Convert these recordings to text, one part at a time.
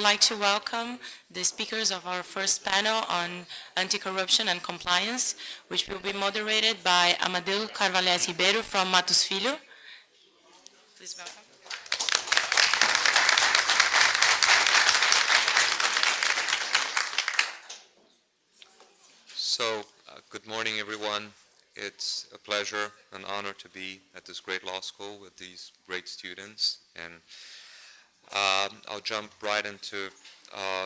would like to welcome the speakers of our first panel on anti-corruption and compliance, which will be moderated by AMADEU CARVALHAES RIBEIRO from Mattos Filho. Please welcome. So, good morning, everyone. It's a pleasure, an honor to be at this great law school with these great students. And I'll jump right into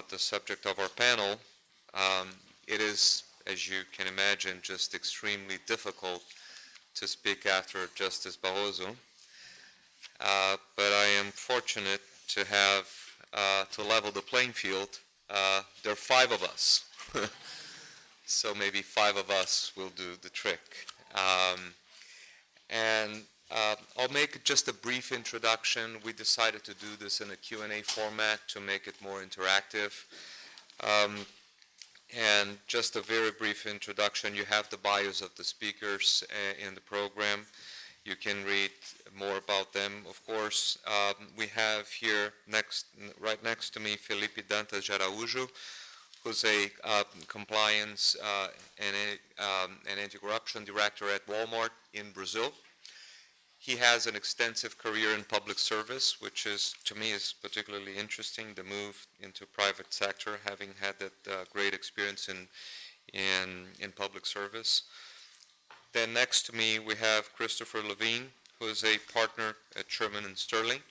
the subject of our panel. It is, as you can imagine, just extremely difficult to speak after Justice Barroso. But I am fortunate to have, to level the playing field, there are 5 of us. So maybe 5 of us will do the trick. I'll make just a brief introduction. We decided to do this in a Q&A format to make it more interactive. And just a very brief introduction. You have the bios of the speakers in the program. You can read more about them, of course. We have here right next to me, Felipe Dantas de ARAUJO, who's a compliance and anti-corruption director at Walmart in Brazil. He has an extensive career in public service, which is, to me, is particularly interesting, the move into private sector, having had that great experience in public service. Then next to me, we have Christopher Levine, who is a partner at Shearman and Sterling,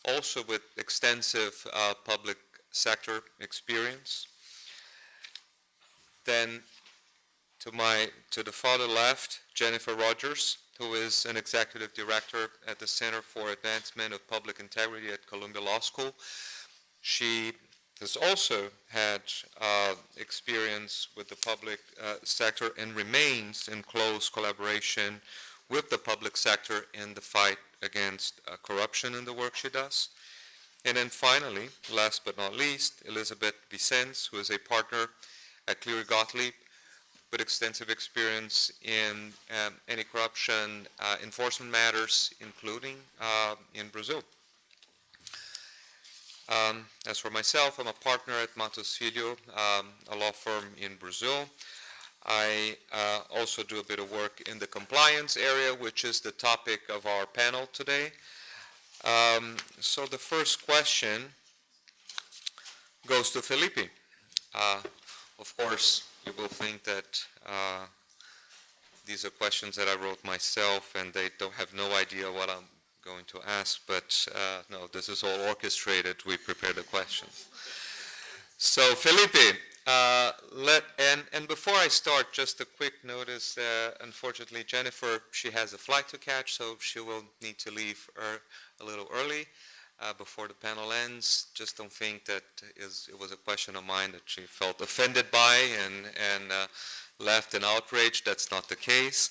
also with extensive public sector experience. Then to the far left, Jennifer Rogers, who is an executive director at the Center for Advancement of Public Integrity at Columbia Law School. She has also had experience with the public sector and remains in close collaboration with the public sector in the fight against corruption in the work she does. And then finally, last but not least, Elizabeth VICENS, who is a partner at Cleary Gottlieb, with extensive experience in anti-corruption enforcement matters, including in Brazil. As for myself, I'm a partner at Mattos Filho, a law firm in Brazil. I also do a bit of work in the compliance area, which is the topic of our panel today. So the first question goes to Felipe. Of course, you will think that these are questions that I wrote myself and they don't have no idea what I'm going to ask, but no, this is all orchestrated. We prepare the questions. So Felipe, and before I start, just a quick notice. Unfortunately, Jennifer, she has a flight to catch, so she will need to leave a little early. Before the panel ends. Just don't think that it was a question of mine that she felt offended by and left in outrage. That's not the case.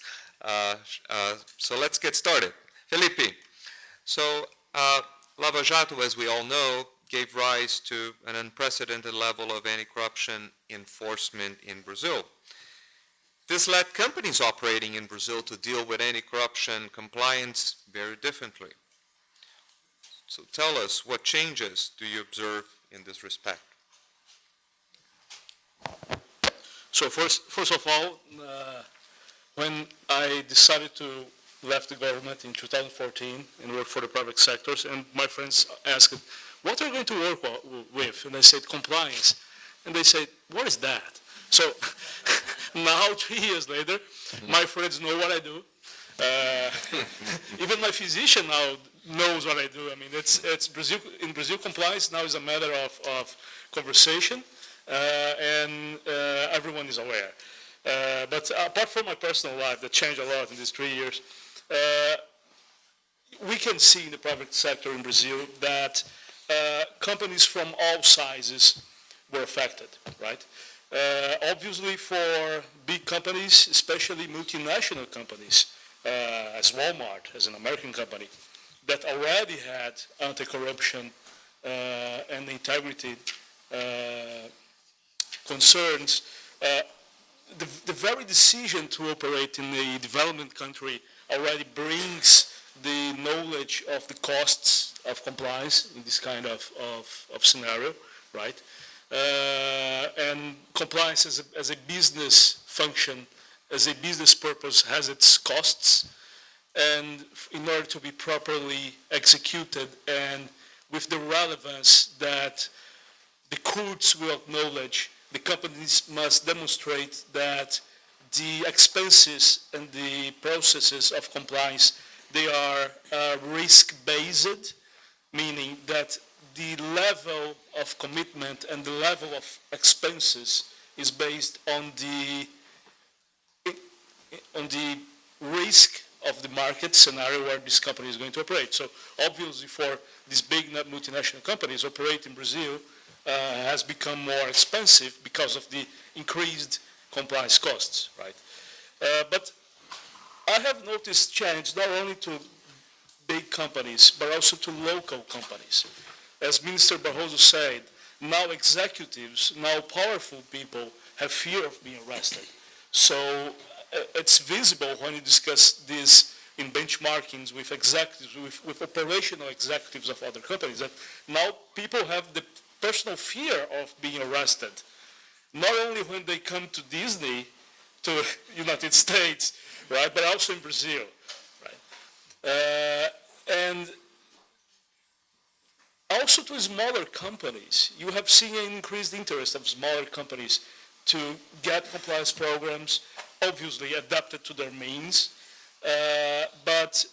So let's get started. Felipe, so Lava Jato, as we all know, gave rise to an unprecedented level of anti-corruption enforcement in Brazil. This led companies operating in Brazil to deal with anti-corruption compliance very differently. So tell us, what changes do you observe in this respect? So first of all, when I decided to leave the government in 2014 and work for the private sectors, and my friends asked, what are you going to work with? And I said, compliance. And they said, what is that? So now, 3 years later, my friends know what I do. Even my physician now knows what I do. I mean, it's Brazil. In Brazil, compliance now is a matter of conversation, and everyone is aware. But apart from my personal life, that changed a lot in these 3 years, we can see in the private sector in Brazil that companies from all sizes were affected, right? Obviously, for big companies, especially multinational companies, as Walmart, as an American company, that already had anti-corruption and integrity concerns, the very decision to operate in a development country already brings the knowledge of the costs of compliance in this kind of scenario, right? And compliance as a business function, as a business purpose, has its costs. And in order to be properly executed and with the relevance that the courts will acknowledge, the companies must demonstrate that the expenses and the processes of compliance, they are risk-based, meaning that the level of commitment and the level of expenses is based on the risk of the market scenario where this company is going to operate. So obviously for these big multinational companies, operate in Brazil has become more expensive because of the increased compliance costs, right? But I have noticed change not only to big companies, but also to local companies. As Minister Barroso said, now executives, now powerful people have fear of being arrested. So it's visible when you discuss this in benchmarkings with executives, with operational executives of other companies, that now people have the personal fear of being arrested. Not only when they come to Disney, to United States, right, but also in Brazil, right? And also to smaller companies, you have seen an increased interest of smaller companies to get compliance programs, obviously adapted to their means. But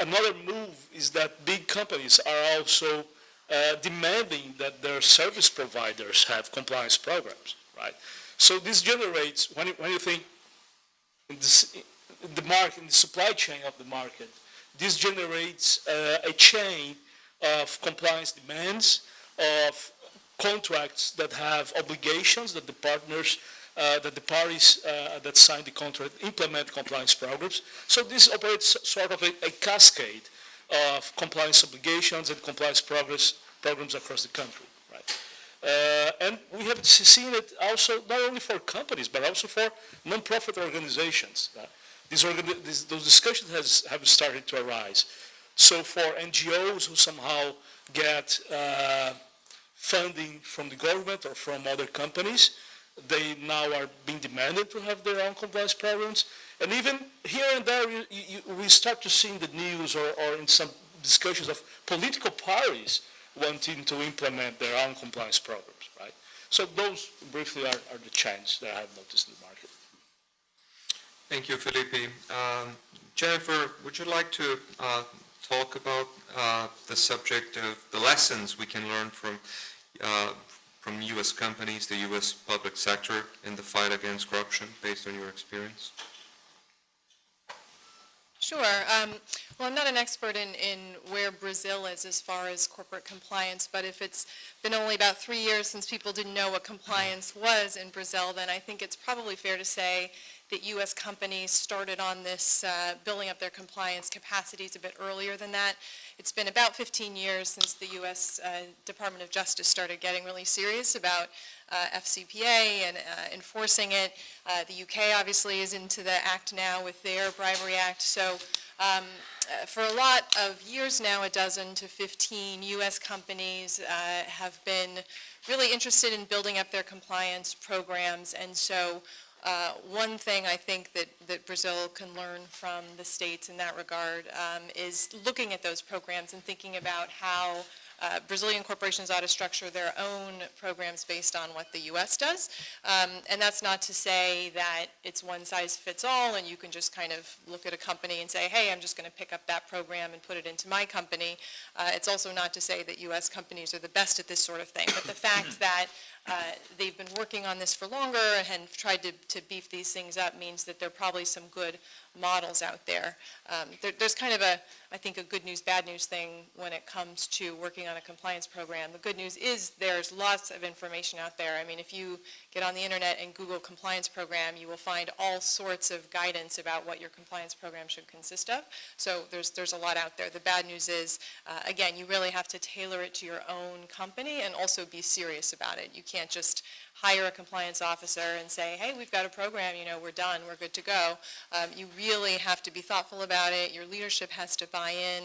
another move is that big companies are also demanding that their service providers have compliance programs, right? So this generates, when you think in the market, in the supply chain of the market, this generates a chain of compliance demands, of contracts that have obligations that the partners, that the parties that sign the contract implement compliance programs. So this operates sort of a cascade of compliance obligations and compliance programs across the country, right? And we have seen it also not only for companies, but also for non-profit organizations. Those discussions have started to arise. So for NGOs who somehow get funding from the government or from other companies, they now are being demanded to have their own compliance programs. And even here and there, we start to see in the news or in some discussions of political parties wanting to implement their own compliance programs, right? So those briefly are the changes that I have noticed in the market. Thank you, Felipe. Jennifer, would you like to talk about the subject of the lessons we can learn from U.S. companies, the U.S. public sector in the fight against corruption, based on your experience? Sure. Well, I'm not an expert in where Brazil is as far as corporate compliance, but if it's been only about 3 years since people didn't know what compliance was in Brazil, then I think it's probably fair to say that U.S. companies started on this building up their compliance capacities a bit earlier than that. It's been about 15 years since the U.S. Department of Justice started getting really serious about FCPA and enforcing it. The UK obviously is into the act now with their Bribery Act. So for a lot of years now, a dozen to 15 U.S. companies have been really interested in building up their compliance programs. And so one thing I think that Brazil can learn from the States in that regard is looking at those programs and thinking about how Brazilian corporations ought to structure their own programs based on what the U.S. does. And that's not to say that it's one size fits all and you can just kind of look at a company and say, hey, I'm just going to pick up that program and put it into my company. It's also not to say that U.S. companies are the best at this sort of thing. But the fact that they've been working on this for longer and tried to beef these things up means that there are probably some good models out there. There's kind of I think a good news, bad news thing when it comes to working on a compliance program. The good news is there's lots of information out there. I mean, if you get on the internet and Google compliance program, you will find all sorts of guidance about what your compliance program should consist of. So there's a lot out there. The bad news is, again, you really have to tailor it to your own company and also be serious about it. You can't just hire a compliance officer and say, hey, we've got a program, you know, we're done, we're good to go. You really have to be thoughtful about it. Your leadership has to buy in,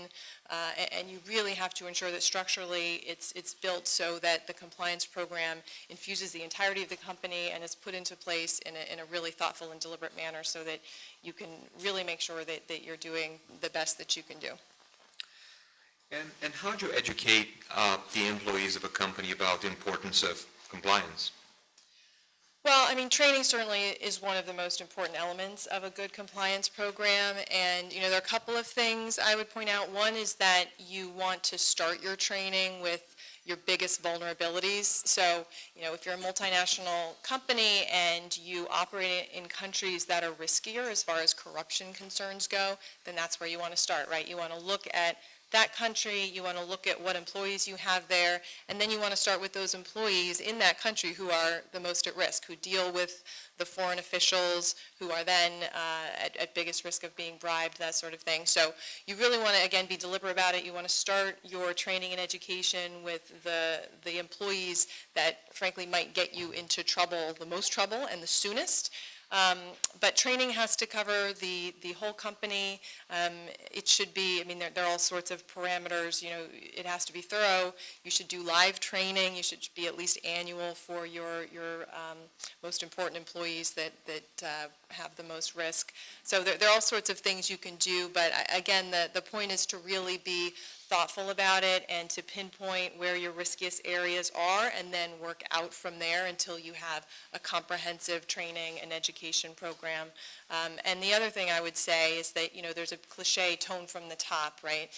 and you really have to ensure that structurally it's built so that the compliance program infuses the entirety of the company and is put into place in a really thoughtful and deliberate manner so that you can really make sure that you're doing the best that you can do. And how do you educate the employees of a company about the importance of compliance? Well, I mean, training certainly is one of the most important elements of a good compliance program, and, you know, there are a couple of things I would point out. One is that you want to start your training with your biggest vulnerabilities. So, you know, if you're a multinational company and you operate in countries that are riskier as far as corruption concerns go, then that's where you want to start, right? You want to look at that country, you want to look at what employees you have there, and then you want to start with those employees in that country who are the most at risk, who deal with the foreign officials, who are then at biggest risk of being bribed, that sort of thing. So you really want to, again, be deliberate about it. You want to start your training and education with the employees that, frankly, might get you into trouble, the most trouble, and the soonest. But training has to cover the whole company. It should be, I mean, there are all sorts of parameters, you know, it has to be thorough. You should do live training. You should be at least annual for your most important employees that have the most risk. So there are all sorts of things you can do, but again, the point is to really be thoughtful about it and to pinpoint where your riskiest areas are and then work out from there until you have a comprehensive training and education program. And the other thing I would say is that, you know, there's a cliche, tone from the top, right?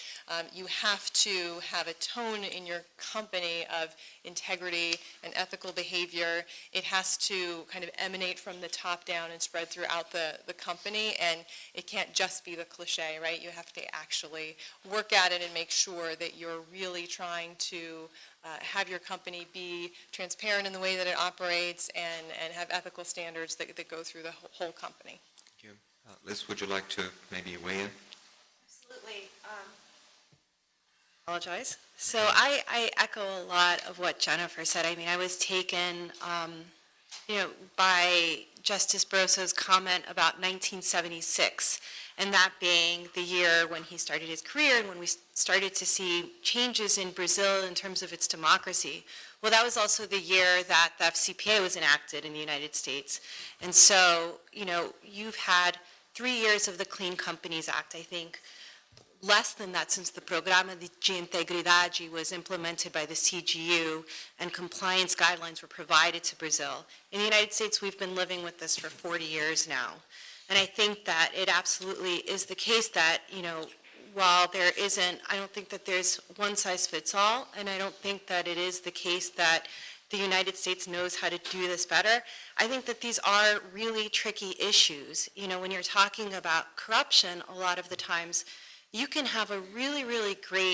You have to have a tone in your company of integrity and ethical behavior. It has to kind of emanate from the top down and spread throughout the company, and it can't just be the cliche, right? You have to actually work at it and make sure that you're really trying to have your company be transparent in the way that it operates and have ethical standards that go through the whole company. Thank you. Liz, would you like to maybe weigh in? Absolutely. Apologize. So I echo a lot of what Jennifer said. I mean, I was taken, you know, by Justice Barroso's comment about 1976, and that being the year when he started his career and when we started to see changes in Brazil in terms of its democracy. Well, that was also the year that the FCPA was enacted in the United States. And so, you know, you've had 3 years of the Clean Companies Act, I think. Less than that since the Programa de Integridade was implemented by the CGU and compliance guidelines were provided to Brazil. In the United States, we've been living with this for 40 years now. And I think that it absolutely is the case that, you know, while there isn't, I don't think that there's one size fits all, and I don't think that it is the case that the United States knows how to do this better. I think that these are really tricky issues. You know, when you're talking about corruption, a lot of the times, you can have a really, really great